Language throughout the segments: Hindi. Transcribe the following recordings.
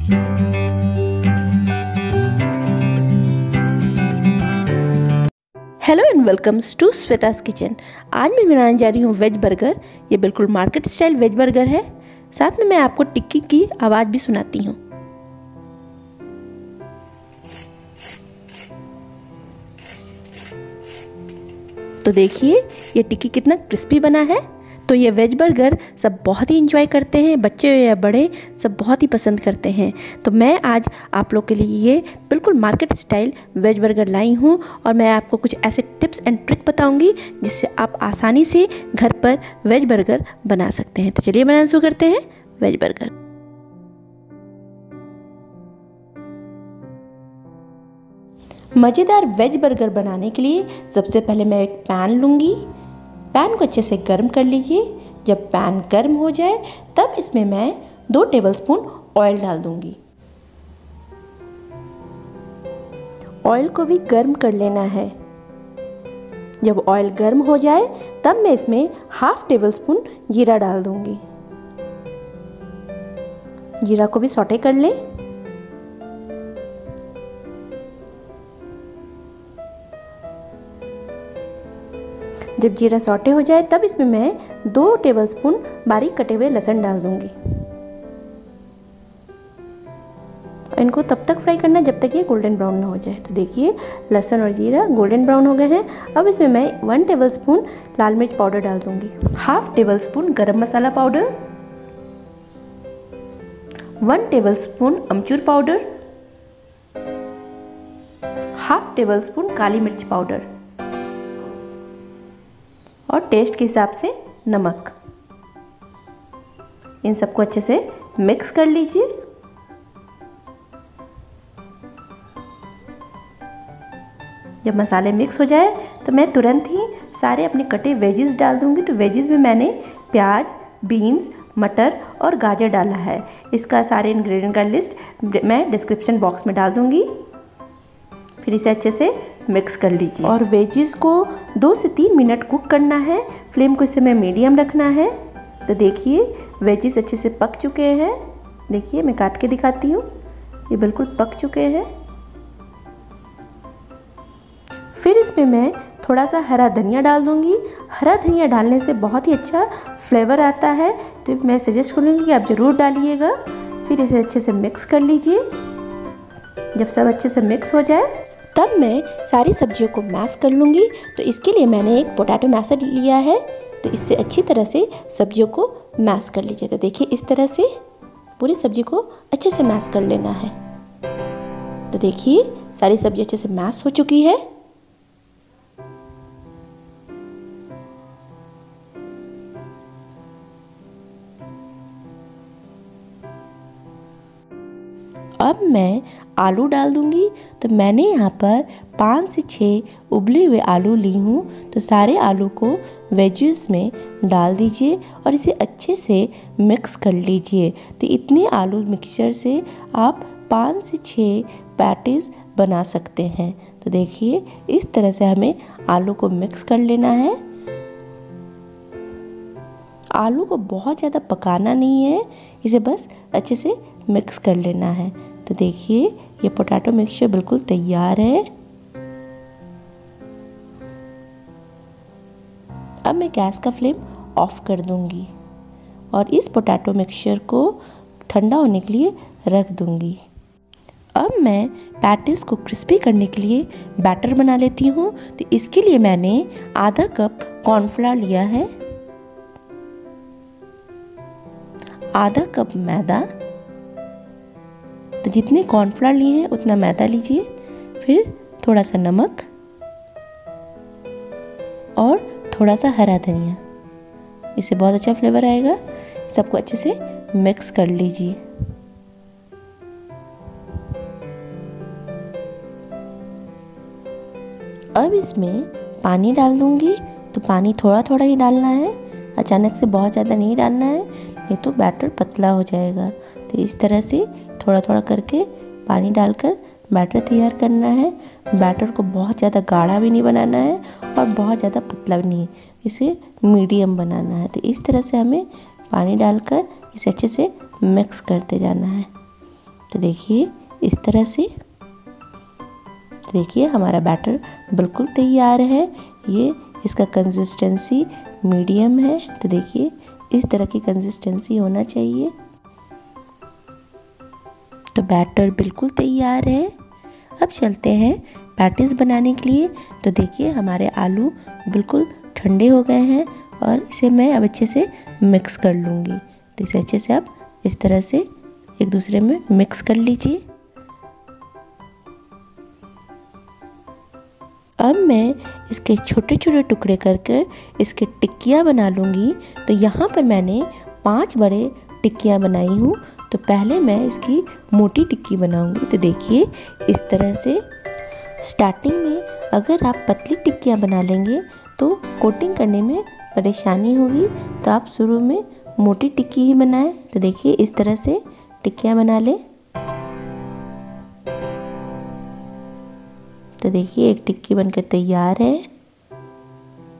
Hello and welcomes to Shweta's kitchen. आज मैं बनाने जा रही हूँ वेज बर्गर। ये बिल्कुल मार्केट स्टाइल वेज बर्गर है। साथ में मैं आपको टिक्की की आवाज़ भी सुनाती हूँ। तो देखिए ये टिक्की कितना क्रिस्पी बना है। तो ये वेज बर्गर सब बहुत ही इंजॉय करते हैं, बच्चे या बड़े सब बहुत ही पसंद करते हैं। तो मैं आज आप लोग के लिए ये बिल्कुल मार्केट स्टाइल वेज बर्गर लाई हूँ और मैं आपको कुछ ऐसे टिप्स एंड ट्रिक बताऊंगी जिससे आप आसानी से घर पर वेज बर्गर बना सकते हैं। तो चलिए बनाना शुरू करते हैं वेज बर्गर। मज़ेदार वेज बर्गर बनाने के लिए सबसे पहले मैं एक पैन लूँगी। पैन को अच्छे से गर्म कर लीजिए। जब पैन गर्म हो जाए तब इसमें मैं 2 टेबलस्पून ऑयल डाल दूँगी। ऑयल को भी गर्म कर लेना है। जब ऑयल गर्म हो जाए तब मैं इसमें हाफ टेबलस्पून जीरा डाल दूँगी। जीरा को भी सौटे कर लें। जब जीरा सौटे हो जाए तब इसमें मैं 2 टेबलस्पून बारीक कटे हुए लहसुन डाल दूंगी। इनको तब तक फ्राई करना है जब तक ये गोल्डन ब्राउन ना हो जाए। तो देखिए लहसुन और जीरा गोल्डन ब्राउन हो गए हैं। अब इसमें मैं 1 टेबलस्पून लाल मिर्च पाउडर डाल दूंगी, हाफ टेबलस्पून गरम मसाला पाउडर, 1 टेबलस्पून अमचूर पाउडर, हाफ टेबलस्पून काली मिर्च पाउडर और टेस्ट के हिसाब से नमक। इन सबको अच्छे से मिक्स कर लीजिए। जब मसाले मिक्स हो जाए तो मैं तुरंत ही सारे अपने कटे वेजिस डाल दूंगी। तो वेजिस में मैंने प्याज, बीन्स, मटर और गाजर डाला है। इसका सारे इंग्रेडिएंट का लिस्ट मैं डिस्क्रिप्शन बॉक्स में डाल दूंगी। फिर इसे अच्छे से मिक्स कर लीजिए और वेजिस को 2 से 3 मिनट कुक करना है। फ्लेम को इस समय मीडियम रखना है। तो देखिए वेजिस अच्छे से पक चुके हैं। देखिए मैं काट के दिखाती हूँ, ये बिल्कुल पक चुके हैं। फिर इसमें मैं थोड़ा सा हरा धनिया डाल दूँगी। हरा धनिया डालने से बहुत ही अच्छा फ्लेवर आता है, तो मैं सजेस्ट करूँगी कि आप ज़रूर डालिएगा। फिर इसे अच्छे से मिक्स कर लीजिए। जब सब अच्छे से मिक्स हो जाए तब मैं सारी सब्जियों को मैश कर लूँगी। तो इसके लिए मैंने एक पोटैटो मैशर लिया है। तो इससे अच्छी तरह से सब्जियों को मैश कर लीजिए। तो देखिए इस तरह से पूरी सब्जी को अच्छे से मैश कर लेना है। तो देखिए सारी सब्जी अच्छे से मैश हो चुकी है। अब मैं आलू डाल दूंगी। तो मैंने यहाँ पर 5 से 6 उबले हुए आलू ली हूँ। तो सारे आलू को वेजिस में डाल दीजिए और इसे अच्छे से मिक्स कर लीजिए। तो इतने आलू मिक्सचर से आप 5 से 6 पैटीज बना सकते हैं। तो देखिए इस तरह से हमें आलू को मिक्स कर लेना है। आलू को बहुत ज़्यादा पकाना नहीं है, इसे बस अच्छे से मिक्स कर लेना है। तो देखिए ये पोटैटो मिक्सचर बिल्कुल तैयार है। अब मैं गैस का फ्लेम ऑफ कर दूंगी और इस पोटैटो मिक्सचर को ठंडा होने के लिए रख दूंगी। अब मैं पैटीज को क्रिस्पी करने के लिए बैटर बना लेती हूँ। तो इसके लिए मैंने आधा कप कॉर्नफ्लावर लिया है, आधा कप मैदा। तो जितने कॉर्नफ्लावर लिए हैं उतना मैदा लीजिए। फिर थोड़ा सा नमक और थोड़ा सा हरा धनिया, इससे बहुत अच्छा फ्लेवर आएगा। सबको अच्छे से मिक्स कर लीजिए। अब इसमें पानी डाल दूंगी। तो पानी थोड़ा थोड़ा ही डालना है, अचानक से बहुत ज़्यादा नहीं डालना है, नहीं तो बैटर पतला हो जाएगा। तो इस तरह से थोड़ा थोड़ा करके पानी डालकर बैटर तैयार करना है। बैटर को बहुत ज़्यादा गाढ़ा भी नहीं बनाना है और बहुत ज़्यादा पतला भी नहीं, इसे मीडियम बनाना है। तो इस तरह से हमें पानी डालकर इसे अच्छे से मिक्स करते जाना है। तो तो देखिए इस तरह से। तो देखिए हमारा बैटर बिल्कुल तैयार है। ये इसका कंसिस्टेंसी मीडियम है। तो देखिए इस तरह की कंसिस्टेंसी होना चाहिए। तो बैटर बिल्कुल तैयार है। अब चलते हैं पैटीज बनाने के लिए। तो देखिए हमारे आलू बिल्कुल ठंडे हो गए हैं और इसे मैं अब अच्छे से मिक्स कर लूँगी। तो इसे अच्छे से आप इस तरह से एक दूसरे में मिक्स कर लीजिए। अब मैं इसके छोटे छोटे टुकड़े कर कर इसके टिक्कियाँ बना लूँगी। तो यहाँ पर मैंने 5 बड़े टिक्कियाँ बनाई हूँ। तो पहले मैं इसकी मोटी टिक्की बनाऊँगी। तो देखिए इस तरह से। स्टार्टिंग में अगर आप पतली टिक्कियाँ बना लेंगे तो कोटिंग करने में परेशानी होगी। तो आप शुरू में मोटी टिक्की ही बनाएं। तो देखिए इस तरह से टिक्कियाँ बना लें। तो देखिए एक टिक्की बनकर तैयार है।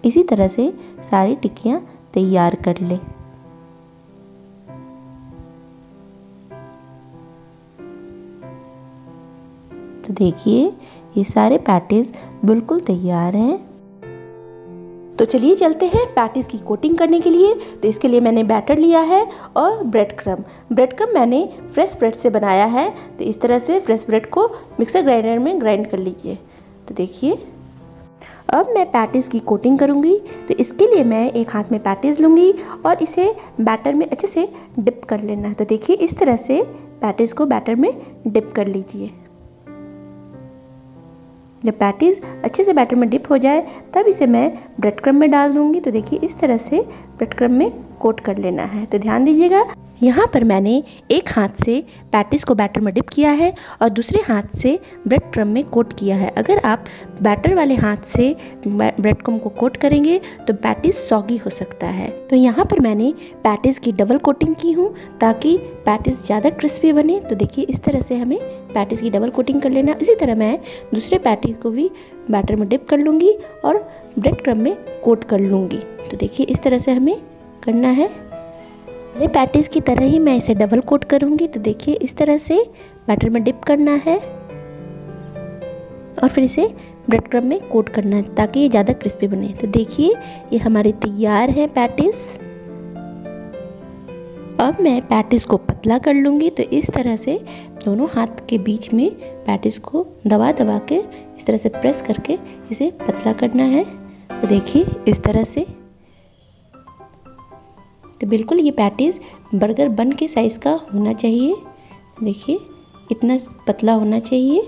इसी तरह से सारी टिक्कियाँ तैयार कर ले। तो देखिए ये सारे पैटीज बिल्कुल तैयार हैं। तो चलिए चलते हैं पैटीज की कोटिंग करने के लिए। तो इसके लिए मैंने बैटर लिया है और ब्रेड क्रम्ब मैंने फ्रेश ब्रेड से बनाया है। तो इस तरह से फ्रेश ब्रेड को मिक्सर ग्राइंडर में ग्राइंड कर लीजिए। तो देखिए अब मैं पैटीज की कोटिंग करूँगी। तो इसके लिए मैं एक हाथ में पैटीज लूँगी और इसे बैटर में अच्छे से डिप कर लेना है। तो देखिए इस तरह से पैटीज को बैटर में डिप कर लीजिए। जब पैटीज अच्छे से बैटर में डिप हो जाए तब इसे मैं ब्रेड क्रम्ब में डाल दूँगी। तो देखिए इस तरह से ब्रेड क्रम्ब में कोट कर लेना है। तो ध्यान दीजिएगा यहाँ पर मैंने एक हाथ से पैटीज को बैटर में डिप किया है और दूसरे हाथ से ब्रेड क्रम्ब में कोट किया है। अगर आप बैटर वाले हाथ से ब्रेड क्रम्ब को कोट करेंगे तो पैटीज सॉगी हो सकता है। तो यहाँ पर मैंने पैटीज की डबल कोटिंग की हूँ ताकि पैटीज ज़्यादा क्रिस्पी बने। तो देखिए इस तरह से हमें पैटीज की डबल कोटिंग कर लेना। इसी तरह मैं दूसरे पैटीज को भी बैटर में डिप कर लूँगी और ब्रेड क्रम्ब में कोट कर लूँगी। तो देखिए इस तरह से हमें करना है। ये पैटीज की तरह ही मैं इसे डबल कोट करूँगी। तो देखिए इस तरह से बैटर में डिप करना है और फिर इसे ब्रेड क्रम्ब में कोट करना है ताकि ये ज़्यादा क्रिस्पी बने। तो देखिए ये हमारे तैयार है पैटीज। अब मैं पैटीज को पतला कर लूँगी। तो इस तरह से दोनों हाथ के बीच में पैटीज को दबा दबा के इस तरह से प्रेस करके इसे पतला करना है। तो देखिए इस तरह से। तो बिल्कुल ये पैटीज बर्गर बन के साइज़ का होना चाहिए। देखिए इतना पतला होना चाहिए।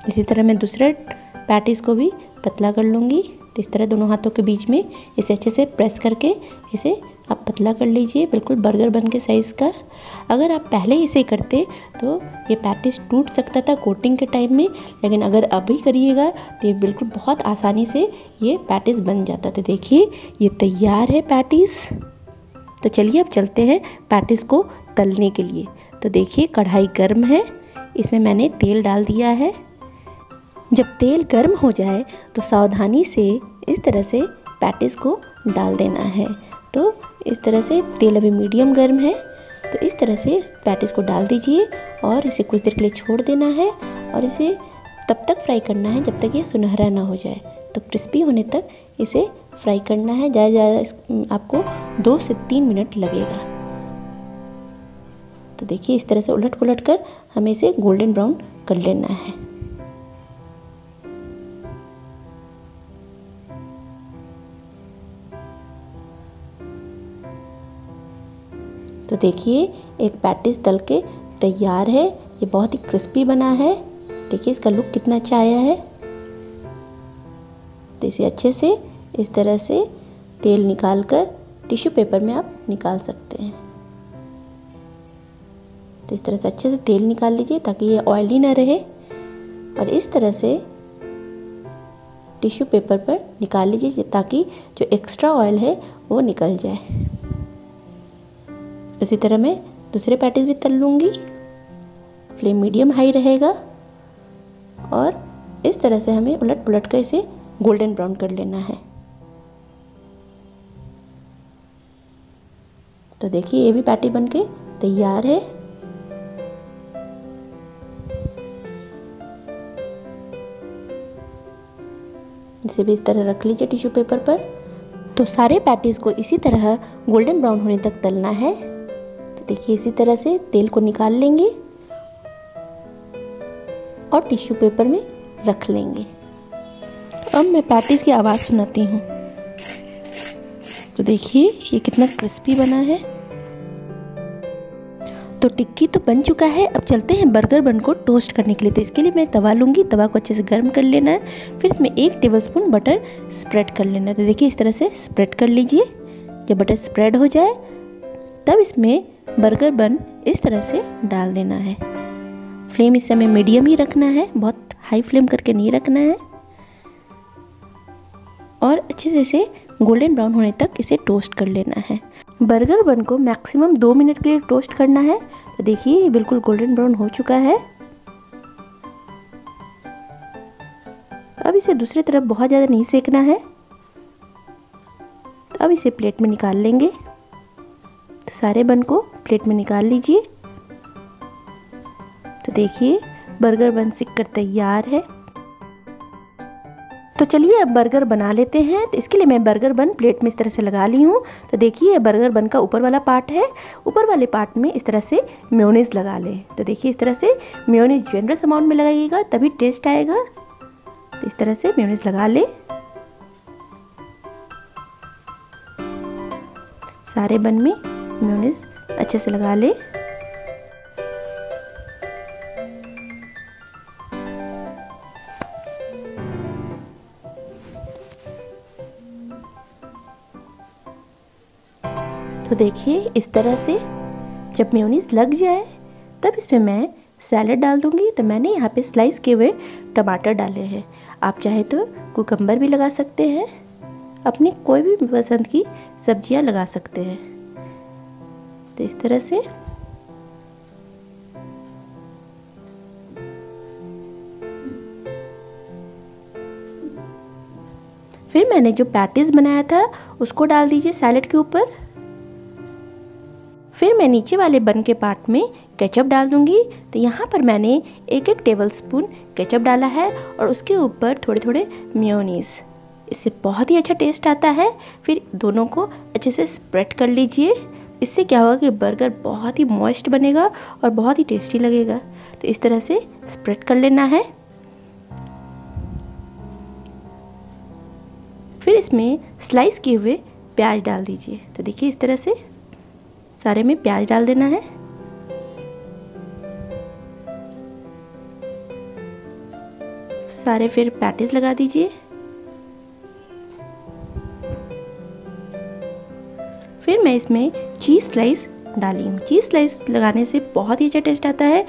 इसी तरह मैं दूसरे पैटीज को भी पतला कर लूँगी। तो इस तरह दोनों हाथों के बीच में इसे अच्छे से प्रेस करके इसे आप पतला कर लीजिए, बिल्कुल बर्गर बन के साइज़ का। अगर आप पहले इसे करते तो ये पैटीज टूट सकता था कोटिंग के टाइम में, लेकिन अगर अभी करिएगा तो ये बिल्कुल बहुत आसानी से ये पैटीज बन जाता। तो देखिए ये तैयार है पैटीज। तो चलिए अब चलते हैं पैटीज को तलने के लिए। तो देखिए कढ़ाई गर्म है, इसमें मैंने तेल डाल दिया है। जब तेल गर्म हो जाए तो सावधानी से इस तरह से पैटीज को डाल देना है। तो इस तरह से तेल अभी मीडियम गर्म है। तो इस तरह से पैटीज को डाल दीजिए और इसे कुछ देर के लिए छोड़ देना है और इसे तब तक फ्राई करना है जब तक ये सुनहरा ना हो जाए। तो क्रिस्पी होने तक इसे फ्राई करना है। ज़्यादा आपको 2 से 3 मिनट लगेगा। तो देखिए इस तरह से उलट पुलट कर हमें इसे गोल्डन ब्राउन कर लेना है। तो देखिए एक पैटीज तल के तैयार है। ये बहुत ही क्रिस्पी बना है। देखिए इसका लुक कितना अच्छा आया है। तो इसे अच्छे से इस तरह से तेल निकाल कर टिश्यू पेपर में आप निकाल सकते हैं। तो इस तरह से अच्छे से तेल निकाल लीजिए ताकि ये ऑयली ना रहे और इस तरह से टिश्यू पेपर पर निकाल लीजिए ताकि जो एक्स्ट्रा ऑयल है वो निकल जाए। इसी तरह मैं दूसरे पैटीज भी तल लूँगी। फ्लेम मीडियम हाई रहेगा और इस तरह से हमें उलट पुलट कर इसे गोल्डन ब्राउन कर लेना है। तो देखिए ये भी पैटी बनके तैयार है। इसे भी इस तरह रख लीजिए टिश्यू पेपर पर। तो सारे पैटीज़ को इसी तरह गोल्डन ब्राउन होने तक तलना है। तो देखिए इसी तरह से तेल को निकाल लेंगे और टिश्यू पेपर में रख लेंगे। अब मैं पैटीज़ की आवाज़ सुनाती हूँ। तो देखिए ये कितना क्रिस्पी बना है। तो टिक्की तो बन चुका है। अब चलते हैं बर्गर बन को टोस्ट करने के लिए। तो इसके लिए मैं तवा लूँगी, तवा को अच्छे से गर्म कर लेना है। फिर इसमें 1 टेबलस्पून बटर स्प्रेड कर लेना है। तो देखिए इस तरह से स्प्रेड कर लीजिए। जब बटर स्प्रेड हो जाए तब इसमें बर्गर बन इस तरह से डाल देना है। फ्लेम इस समय मीडियम ही रखना है, बहुत हाई फ्लेम करके नहीं रखना है। और अच्छे से इसे गोल्डन ब्राउन होने तक इसे टोस्ट कर लेना है। बर्गर बन को मैक्सिमम 2 मिनट के लिए टोस्ट करना है। तो देखिए ये बिल्कुल गोल्डन ब्राउन हो चुका है। अब इसे दूसरी तरफ बहुत ज़्यादा नहीं सेकना है। अब इसे प्लेट में निकाल लेंगे। तो सारे बन को प्लेट में निकाल लीजिए। तो देखिए बर्गर बन सिक कर तैयार है। तो चलिए अब बर्गर बना लेते हैं। तो इसके लिए मैं बर्गर बन प्लेट में इस तरह से लगा ली हूँ। तो देखिए बर्गर बन का ऊपर वाला पार्ट है। ऊपर वाले पार्ट में इस तरह से मेयोनीज लगा लें। तो देखिए इस तरह से मेयोनीज जनरस अमाउंट में लगाइएगा तभी टेस्ट आएगा। तो इस तरह से मेयोनीज लगा लें। सारे बन में मेयोनीज अच्छे से लगा लें। तो देखिए इस तरह से जब मेयोनीज लग जाए तब इसमें मैं सैलेड डाल दूंगी। तो मैंने यहाँ पे स्लाइस किए हुए टमाटर डाले हैं। आप चाहे तो कुकम्बर भी लगा सकते हैं, अपनी कोई भी पसंद की सब्जियाँ लगा सकते हैं। तो इस तरह से फिर मैंने जो पैटीज बनाया था उसको डाल दीजिए सैलेड के ऊपर। फिर मैं नीचे वाले बन के पार्ट में केचप डाल दूंगी। तो यहाँ पर मैंने 1-1 टेबलस्पून केचप डाला है और उसके ऊपर थोड़े थोड़े मेयोनीज। इससे बहुत ही अच्छा टेस्ट आता है। फिर दोनों को अच्छे से स्प्रेड कर लीजिए। इससे क्या होगा कि बर्गर बहुत ही मॉइस्ट बनेगा और बहुत ही टेस्टी लगेगा। तो इस तरह से स्प्रेड कर लेना है। फिर इसमें स्लाइस किए हुए प्याज डाल दीजिए। तो देखिए इस तरह से सारे में प्याज डाल देना है। सारे फिर पैटीज लगा दीजिए। फिर मैं इसमें चीज़ स्लाइस डाली हूँ। चीज़ स्लाइस लगाने से बहुत ही अच्छा टेस्ट आता है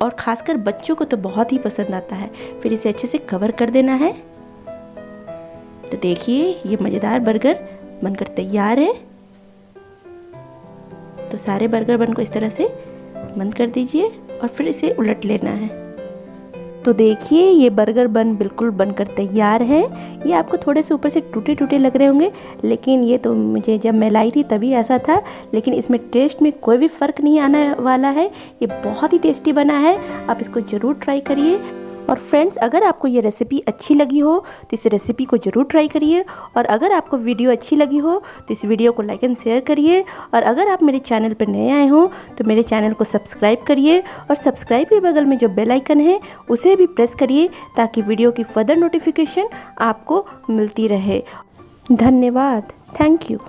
और ख़ासकर बच्चों को तो बहुत ही पसंद आता है। फिर इसे अच्छे से कवर कर देना है। तो देखिए ये मज़ेदार बर्गर बनकर तैयार है। तो सारे बर्गर बन को इस तरह से बंद कर दीजिए और फिर इसे उलट लेना है। तो देखिए ये बर्गर बन बिल्कुल बनकर तैयार है। ये आपको थोड़े से ऊपर से टूटे टूटे लग रहे होंगे, लेकिन ये तो मुझे जब मैं लाई थी तभी ऐसा था। लेकिन इसमें टेस्ट में कोई भी फ़र्क नहीं आने वाला है। ये बहुत ही टेस्टी बना है। आप इसको ज़रूर ट्राई करिए। और फ्रेंड्स अगर आपको ये रेसिपी अच्छी लगी हो तो इस रेसिपी को ज़रूर ट्राई करिए। और अगर आपको वीडियो अच्छी लगी हो तो इस वीडियो को लाइक एंड शेयर करिए। और अगर आप मेरे चैनल पर नए आए हो तो मेरे चैनल को सब्सक्राइब करिए। और सब्सक्राइब के बगल में जो बेल आइकन है उसे भी प्रेस करिए ताकि वीडियो की फर्दर नोटिफिकेशन आपको मिलती रहे। धन्यवाद। Thank you.